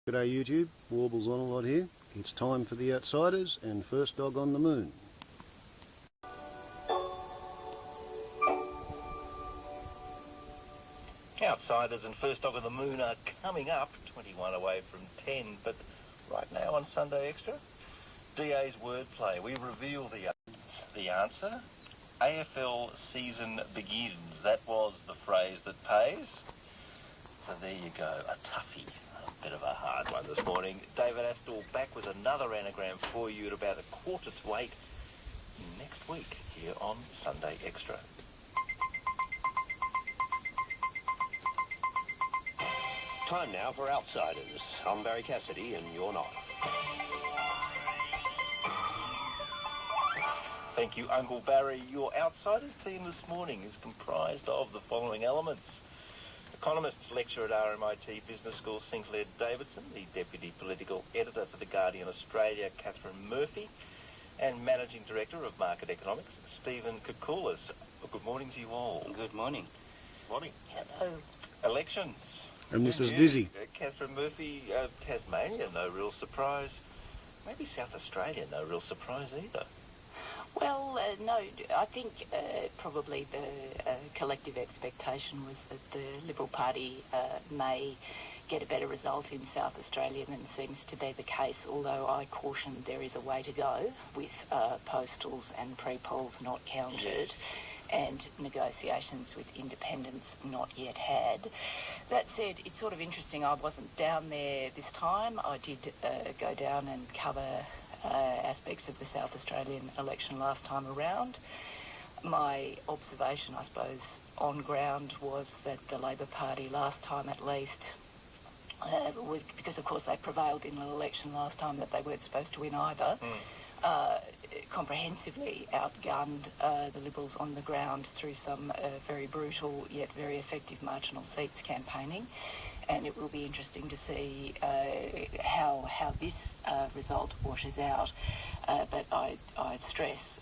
G'day YouTube, Warbles on a lot here. It's time for the Outsiders and First Dog on the Moon. Outsiders and First Dog on the Moon are coming up, 21 away from 10, but right now on Sunday Extra, DA's wordplay. We reveal the answer. AFL season begins. That was the phrase that pays. So there you go, a toughie. A bit of a hard one this morning. David Astle back with another anagram for you at about 7:45 next week here on Sunday Extra. Time now for Outsiders. I'm Barry Cassidy and you're not. Thank you, Uncle Barry. Your Outsiders team this morning is comprised of the following elements. Economists lecturer at RMIT Business School, Sinclair Davidson, the Deputy Political Editor for The Guardian Australia, Catherine Murphy, and Managing Director of Market Economics, Stephen Koukoulas. Well, good morning to you all. Good morning. Morning. Hello. Elections. And Mrs. Dizzy. Catherine Murphy, Tasmania, no real surprise. Maybe South Australia, no real surprise either. Well, no, I think probably the collective expectation was that the Liberal Party may get a better result in South Australia than seems to be the case, although I caution there is a way to go with postals and pre-polls not counted. Yes. And negotiations with independents not yet had. That said, it's sort of interesting. I wasn't down there this time. I did go down and cover aspects of the South Australian election last time around. My observation, I suppose, on ground was that the Labor Party last time at least, because of course they prevailed in an election last time that they weren't supposed to win either, comprehensively outgunned the Liberals on the ground through some very brutal yet very effective marginal seats campaigning. And it will be interesting to see how this result washes out. But I stress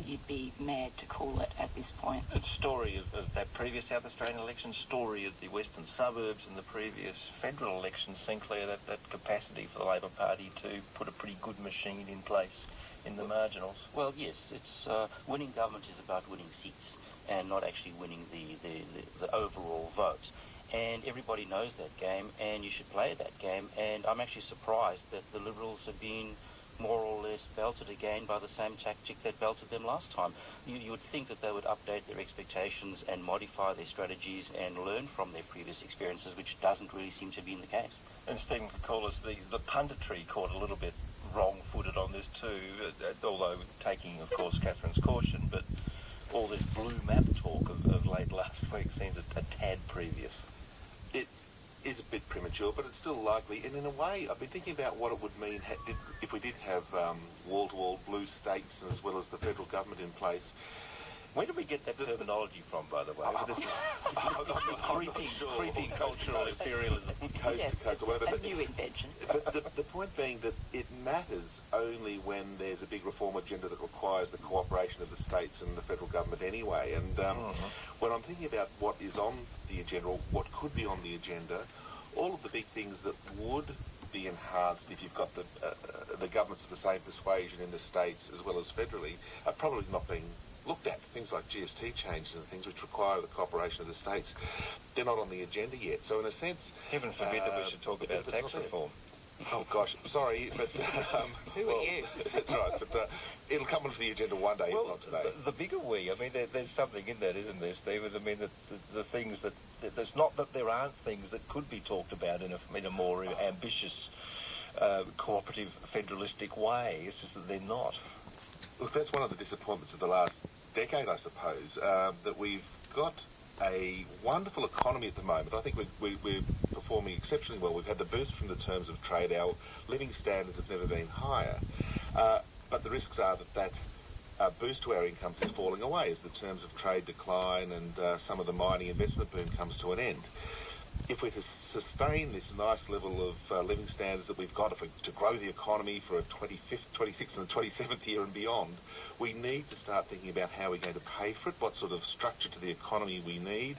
you'd be mad to call it at this point. The story of that previous South Australian election, story of the western suburbs and the previous federal election, Sinclair, that capacity for the Labor Party to put a pretty good machine in place in the marginals. Well, yes, it's winning government is about winning seats and not actually winning the overall vote. And everybody knows that game, and you should play that game. And I'm actually surprised that the Liberals have been more or less belted again by the same tactic that belted them last time. You would think that they would update their expectations and modify their strategies and learn from their previous experiences, which doesn't really seem to be in the case. And Stephen Koukoulas, the punditry caught a little bit wrong-footed on this too, although taking, of course, Catherine's caution, but all this blue map talk of late last week seems a tad previous. It is a bit premature, but it's still likely. And in a way, I've been thinking about what it would mean if we did have wall-to-wall blue states as well as the federal government in place. Where did we get that terminology from, by the way? This is creepy cultural imperialism. Coast to coast or whatever. A new invention. But the point being that it matters only when there's a big reform agenda that requires the cooperation of the states and the federal government anyway. And when I'm thinking about what is on the agenda, or what could be on the agenda, all of the big things that would be enhanced if you've got the governments of the same persuasion in the states as well as federally are probably not being looked at. Things like GST changes and things which require the cooperation of the states, they're not on the agenda yet. So in a sense... Heaven forbid that we should talk about tax reform. Oh gosh, sorry, but... Who are you? That's right, but it'll come onto the agenda one day, if not today. The bigger we, I mean, there's something in that, isn't there, Stephen? I mean, the things that... There's not that there aren't things that could be talked about in a more ambitious, cooperative, federalistic way. It's just that they're not. Look, that's one of the disappointments of the last decade, I suppose, that we've got a wonderful economy at the moment. I think we're performing exceptionally well. We've had the boost from the terms of trade. Our living standards have never been higher. But the risks are that boost to our incomes is falling away as the terms of trade decline and some of the mining investment boom comes to an end. If we're to sustain this nice level of living standards that we've got to grow the economy for a 25th, 26th and 27th year and beyond, we need to start thinking about how we're going to pay for it, what sort of structure to the economy we need,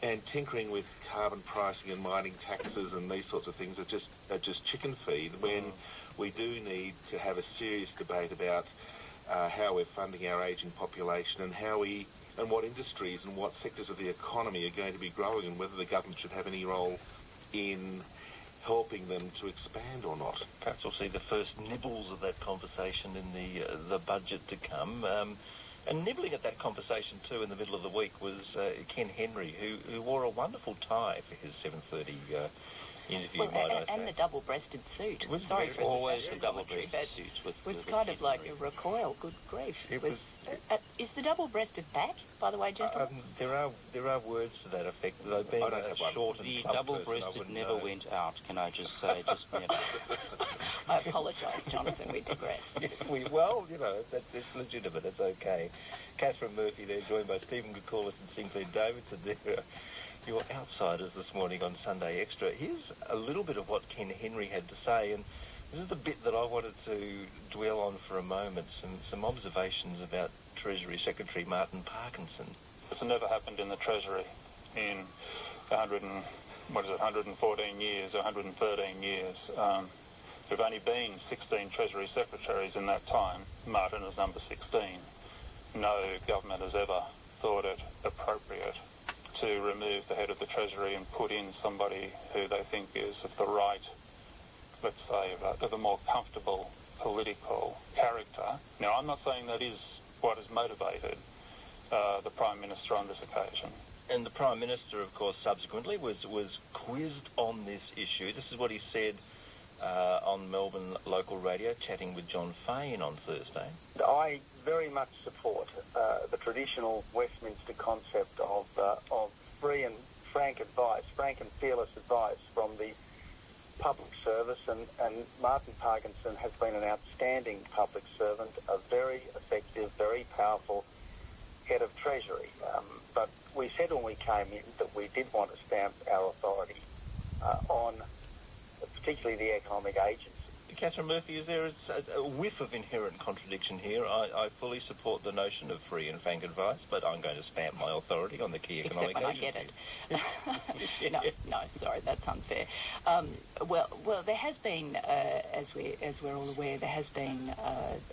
and tinkering with carbon pricing and mining taxes and these sorts of things are just chicken feed when we do need to have a serious debate about how we're funding our ageing population and what industries and what sectors of the economy are going to be growing and whether the government should have any role in helping them to expand or not. Perhaps we'll see the first nibbles of that conversation in the budget to come. And nibbling at that conversation too in the middle of the week was Ken Henry, who wore a wonderful tie for his 7:30 interview, might I say. And the double-breasted suit. Was Sorry for always the the commentary, double-breasted but suit was kind of like a recoil. Good grief. Is the double-breasted back, by the way, gentlemen? There are words to that effect. Though being I don't have one. short and The plump double-breasted person, never went out, can I just say? I apologise, Jonathan, we digressed. Well, it's legitimate. It's okay. Catherine Murphy there, joined by Stephen Goucoulis and Sinclair Davidson. They're your outsiders this morning on Sunday Extra. Here's a little bit of what Ken Henry had to say, and this is the bit that I wanted to dwell on for a moment, some observations about Treasury Secretary Martin Parkinson. It's never happened in the Treasury in 114 years, 113 years. There have only been 16 Treasury Secretaries in that time. Martin is number 16. No government has ever thought it appropriate to remove the head of the Treasury and put in somebody who they think is of the right, let's say, of a more comfortable political character. Now, I'm not saying that is what has motivated the Prime Minister on this occasion. And the Prime Minister, of course, subsequently was quizzed on this issue. This is what he said on Melbourne local radio, chatting with John Fain on Thursday. I very much support the traditional Westminster concept of free and frank advice, frank and fearless advice from the public service, and Martin Parkinson has been an outstanding public servant, a very effective, very powerful head of Treasury. But we said when we came in that we did want to stamp our authority on particularly the economic agency. Catherine Murphy, is there a whiff of inherent contradiction here? I fully support the notion of free and frank advice, but I'm going to stamp my authority on the key economic agencies. Except when I get it. No, sorry, that's unfair. Well, there has been, as we're all aware, there has been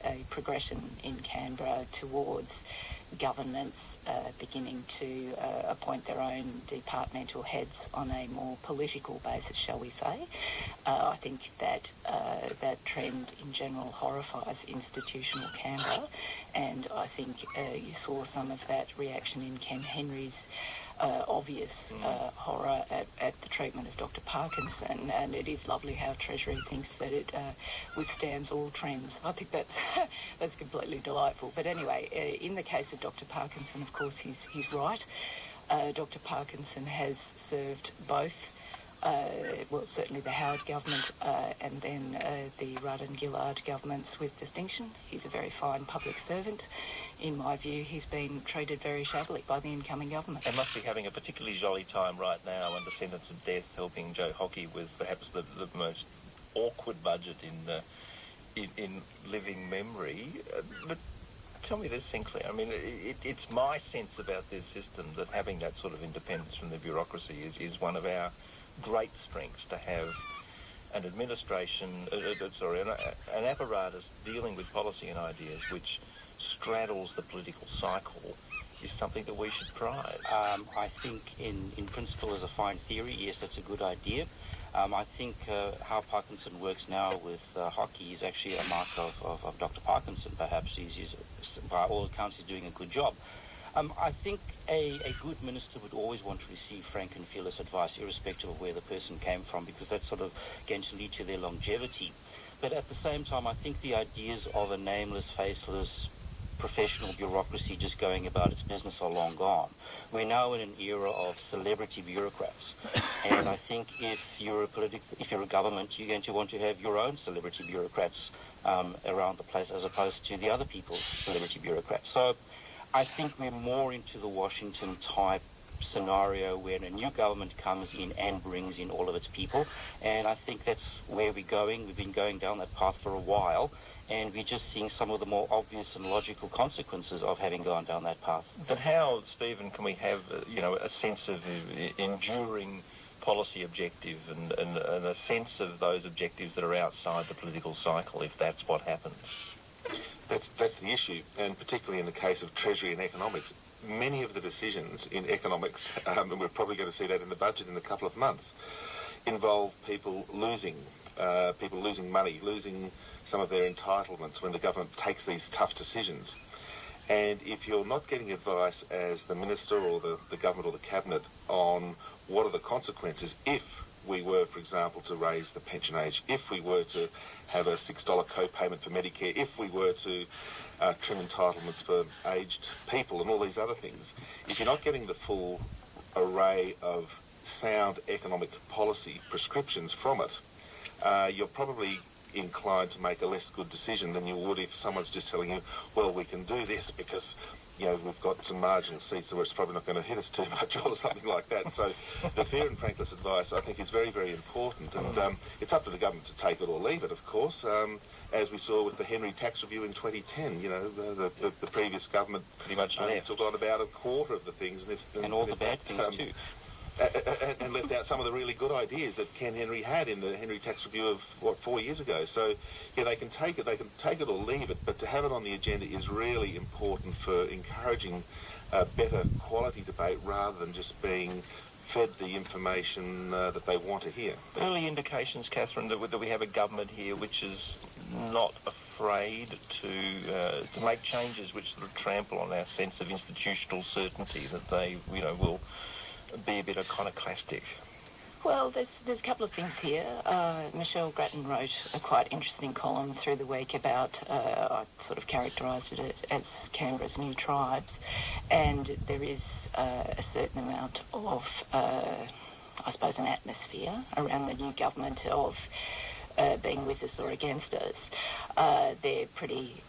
a progression in Canberra towards governments beginning to appoint their own departmental heads on a more political basis, shall we say. I think that that trend in general horrifies institutional Canberra, and I think you saw some of that reaction in Ken Henry's obvious horror at the treatment of Dr. Parkinson, and it is lovely how Treasury thinks that it withstands all trends. I think that's completely delightful. But anyway, in the case of Dr. Parkinson, of course, he's right. Dr. Parkinson has served both, certainly the Howard government and then the Rudd and Gillard governments with distinction. He's a very fine public servant. In my view, he's been treated very shabbily by the incoming government. They must be having a particularly jolly time right now under sentence of death, helping Joe Hockey with perhaps the most awkward budget in living memory. But tell me this, Sinclair. I mean, it's my sense about this system that having that sort of independence from the bureaucracy is one of our great strengths, to have an administration, an apparatus dealing with policy and ideas which straddles the political cycle is something that we should prize. I think in principle as a fine theory, yes, that's a good idea. I think how Parkinson works now with Hockey is actually a mark of Dr. Parkinson. Perhaps he's by all accounts, he's doing a good job. I think a good minister would always want to receive frank and fearless advice, irrespective of where the person came from, because that's sort of going to lead to their longevity. But at the same time, I think the ideas of a nameless, faceless, professional bureaucracy just going about its business are long gone. We're now in an era of celebrity bureaucrats, and I think if you're a government, you're going to want to have your own celebrity bureaucrats around the place, as opposed to the other people's celebrity bureaucrats. So I think we're more into the Washington type scenario where a new government comes in and brings in all of its people, and I think that's where we're going. We've been going down that path for a while, and we're just seeing some of the more obvious and logical consequences of having gone down that path. But how, Stephen, can we have, a sense of enduring policy objective and a sense of those objectives that are outside the political cycle if that's what happens? That's the issue, and particularly in the case of Treasury and economics. Many of the decisions in economics, and we're probably going to see that in the budget in a couple of months, involve people losing money, losing some of their entitlements when the government takes these tough decisions. And if you're not getting advice as the minister or the government or the cabinet on what are the consequences if we were, for example, to raise the pension age, if we were to have a $6 co-payment for Medicare, if we were to trim entitlements for aged people and all these other things, if you're not getting the full array of sound economic policy prescriptions from it, you're probably inclined to make a less good decision than you would if someone's just telling you, well, we can do this because, we've got some marginal seats where it's probably not going to hit us too much or something like that. So the fair and frankless advice, I think, is very, very important. And it's up to the government to take it or leave it, of course. As we saw with the Henry tax review in 2010, the previous government pretty much took on about a quarter of the things. And all the bad things too. And left out some of the really good ideas that Ken Henry had in the Henry tax review of 4 years ago. So they can take it or leave it, but to have it on the agenda is really important for encouraging better quality debate rather than just being fed the information that they want to hear. Early indications, Catherine, that we have a government here which is not afraid to make changes which sort of trample on our sense of institutional certainty, that they will be a bit iconoclastic. Well, there's a couple of things here. Michelle Grattan wrote a quite interesting column through the week about, I sort of characterised it as Canberra's new tribes, and there is a certain amount of, I suppose, an atmosphere around the new government of being with us or against us. They're pretty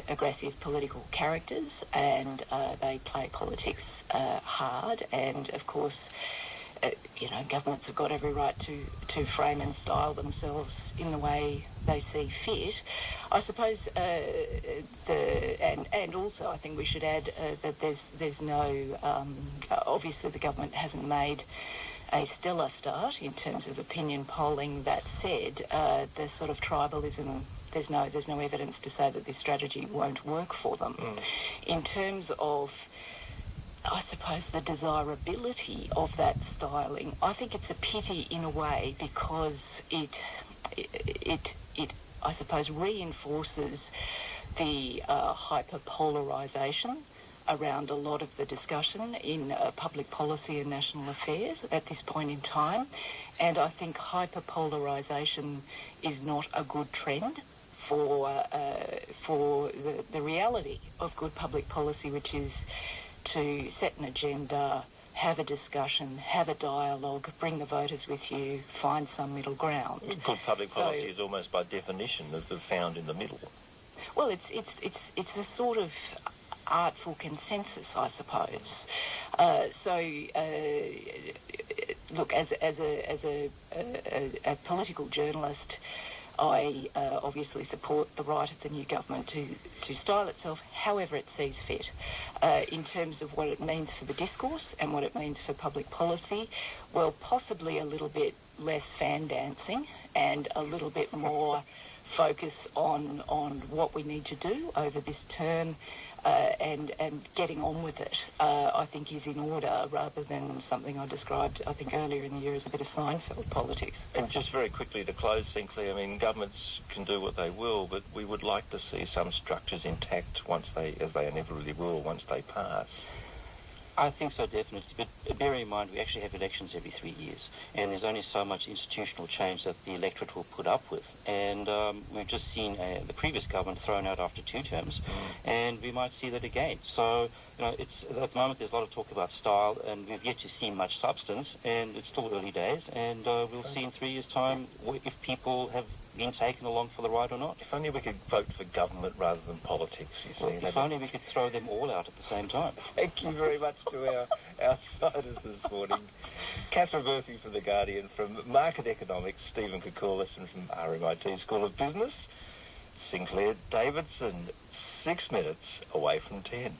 aggressive political characters, and they play politics hard, and of course governments have got every right to frame and style themselves in the way they see fit. I suppose and also I think we should add that there's no obviously the government hasn't made a stellar start in terms of opinion polling. That said, the sort of tribalism, there's no evidence to say that this strategy won't work for them. In terms of, I suppose, the desirability of that styling, I think it's a pity in a way because it I suppose reinforces the hyperpolarisation around a lot of the discussion in public policy and national affairs at this point in time, and I think hyperpolarisation is not a good trend for the reality of good public policy, which is to set an agenda, have a discussion, have a dialogue, bring the voters with you, find some middle ground. Good public policy is almost by definition found in the middle. Well, it's a sort of artful consensus, I suppose. Look, as a political journalist, I obviously support the right of the new government to style itself however it sees fit. In terms of what it means for the discourse and what it means for public policy, well, possibly a little bit less fan dancing and a little bit more focus on what we need to do over this term, and getting on with it, I think is in order, rather than something I described, I think, earlier in the year as a bit of Seinfeld politics. And just very quickly to close, Sinclair, I mean, governments can do what they will, but we would like to see some structures intact as they inevitably will once they pass. I think so, definitely. But bear in mind, we actually have elections every 3 years, and there's only so much institutional change that the electorate will put up with. And we've just seen the previous government thrown out after 2 terms, and we might see that again. So, it's at the moment there's a lot of talk about style, and we've yet to see much substance, and it's still early days, and we'll see in 3 years' time if people have been taken along for the ride or not. If only we could vote for government rather than politics, you see. Well, if only we could throw them all out at the same time. Thank you very much to our outsiders this morning. Catherine Murphy from The Guardian, from Market Economics, Stephen Koukoulas, and from RMIT School of Business. Sinclair Davidson, 6 minutes away from 10.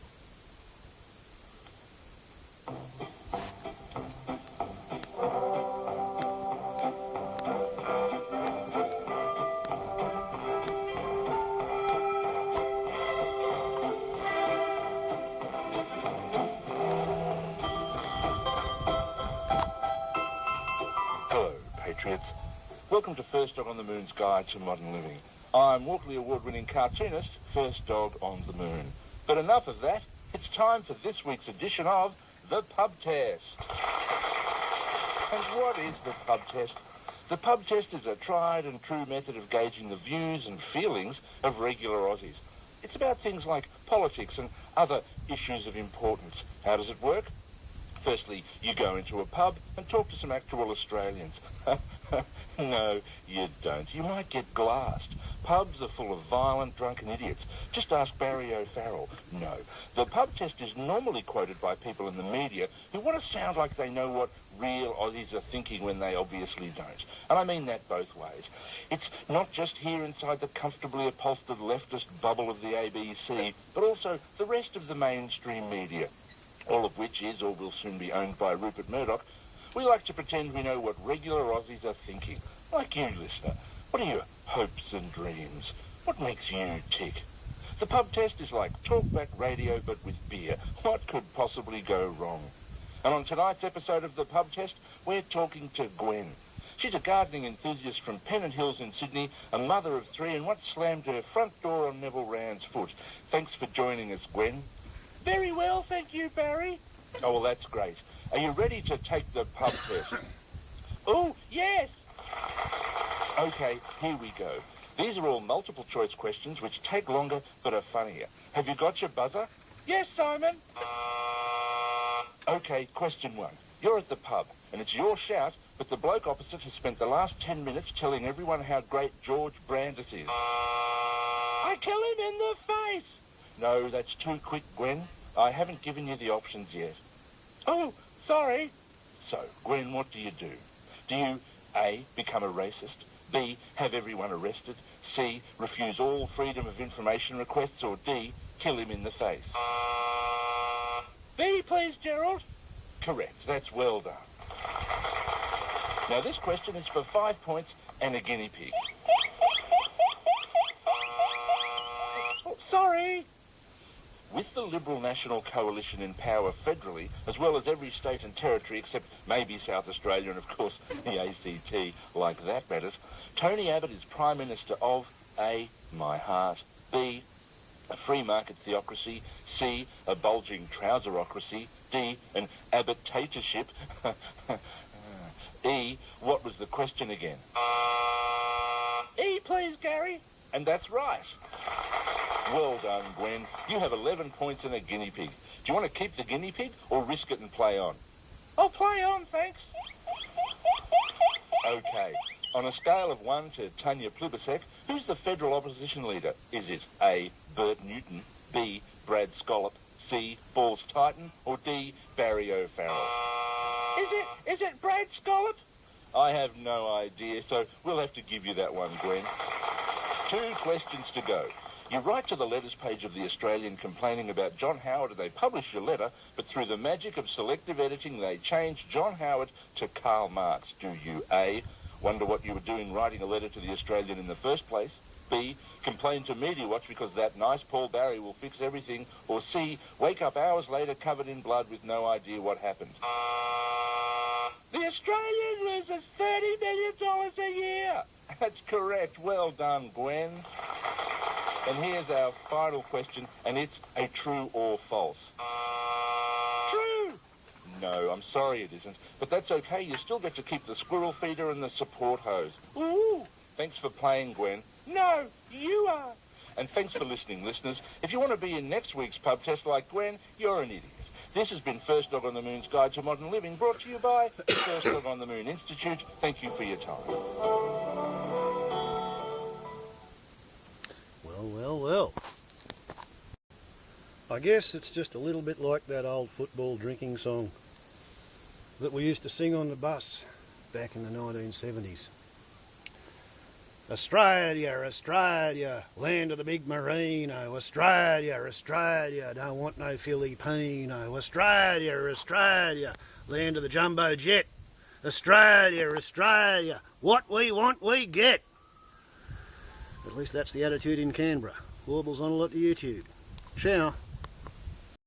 Hello, Patriots. Welcome to First Dog on the Moon's Guide to Modern Living. I'm Walkley Award-winning cartoonist, First Dog on the Moon. But enough of that. It's time for this week's edition of The Pub Test. And what is the pub test? The pub test is a tried and true method of gauging the views and feelings of regular Aussies. It's about things like politics and other issues of importance. How does it work? Firstly, you go into a pub and talk to some actual Australians. No, you don't. You might get glassed. Pubs are full of violent, drunken idiots. Just ask Barry O'Farrell. No. The pub test is normally quoted by people in the media who want to sound like they know what real Aussies are thinking when they obviously don't. And I mean that both ways. It's not just here inside the comfortably upholstered leftist bubble of the ABC, but also the rest of the mainstream media, all of which is or will soon be owned by Rupert Murdoch. We like to pretend we know what regular Aussies are thinking. Like you, listener. What are your hopes and dreams? What makes you tick? The pub test is like talkback radio but with beer. What could possibly go wrong? And on tonight's episode of the pub test, we're talking to Gwen. She's a gardening enthusiast from Pennant Hills in Sydney, a mother of 3, and once slammed her front door on Neville Rand's foot. Thanks for joining us, Gwen. Very well, thank you, Barry. Oh, well, that's great. Are you ready to take the pub test? Oh, yes. Okay, here we go. These are all multiple choice questions which take longer but are funnier. Have you got your buzzer? Yes, Simon. Okay, question 1. You're at the pub and it's your shout, but the bloke opposite has spent the last 10 minutes telling everyone how great George Brandis is. I kill him in the face. No, that's too quick, Gwen. I haven't given you the options yet. Oh, sorry. So, Gwen, what do? Do you, A, become a racist, B, have everyone arrested, C, refuse all freedom of information requests, or D, kill him in the face? B, please, Gerald. Correct. That's well done. Now, this question is for 5 points and a guinea pig. Oh, sorry. With the Liberal National Coalition in power federally, as well as every state and territory except maybe South Australia and, of course, the ACT, like that matters, Tony Abbott is Prime Minister of A, my heart, B, a free market theocracy, C, a bulging trouserocracy, D, an Abbottatorship, E, what was the question again? E, please, Gary. And that's right. Well done, Gwen. You have 11 points and a guinea pig. Do you want to keep the guinea pig or risk it and play on? I'll play on, thanks. Okay. On a scale of 1 to Tanya Plibersek, who's the federal opposition leader? Is it A, Bert Newton, B, Brad Scollop, C, Balls Titan, or D, Barry O'Farrell? Is it Brad Scollop? I have no idea, so we'll have to give you that one, Gwen. 2 questions to go. You write to the letters page of The Australian complaining about John Howard and they publish your letter, but through the magic of selective editing they change John Howard to Karl Marx. Do you A, wonder what you were doing writing a letter to The Australian in the first place? B, complain to Media Watch because that nice Paul Barry will fix everything? Or C, wake up hours later covered in blood with no idea what happened? The Australian loses $30 million a year. That's correct. Well done, Gwen. And here's our final question, and it's a true or false. True! No, I'm sorry it isn't, but that's okay. You still get to keep the squirrel feeder and the support hose. Ooh! Thanks for playing, Gwen. No, you are. And thanks for listening, listeners. If you want to be in next week's pub test like Gwen, you're an idiot. This has been First Dog on the Moon's Guide to Modern Living, brought to you by the First Dog on the Moon Institute. Thank you for your time. Well. I guess it's just a little bit like that old football drinking song that we used to sing on the bus back in the 1970s. Australia, Australia, land of the big merino. Australia, Australia, don't want no Filipino. Australia, Australia, land of the jumbo jet. Australia, Australia, what we want we get. At least that's the attitude in Canberra. Warbles on a lot to YouTube. Ciao.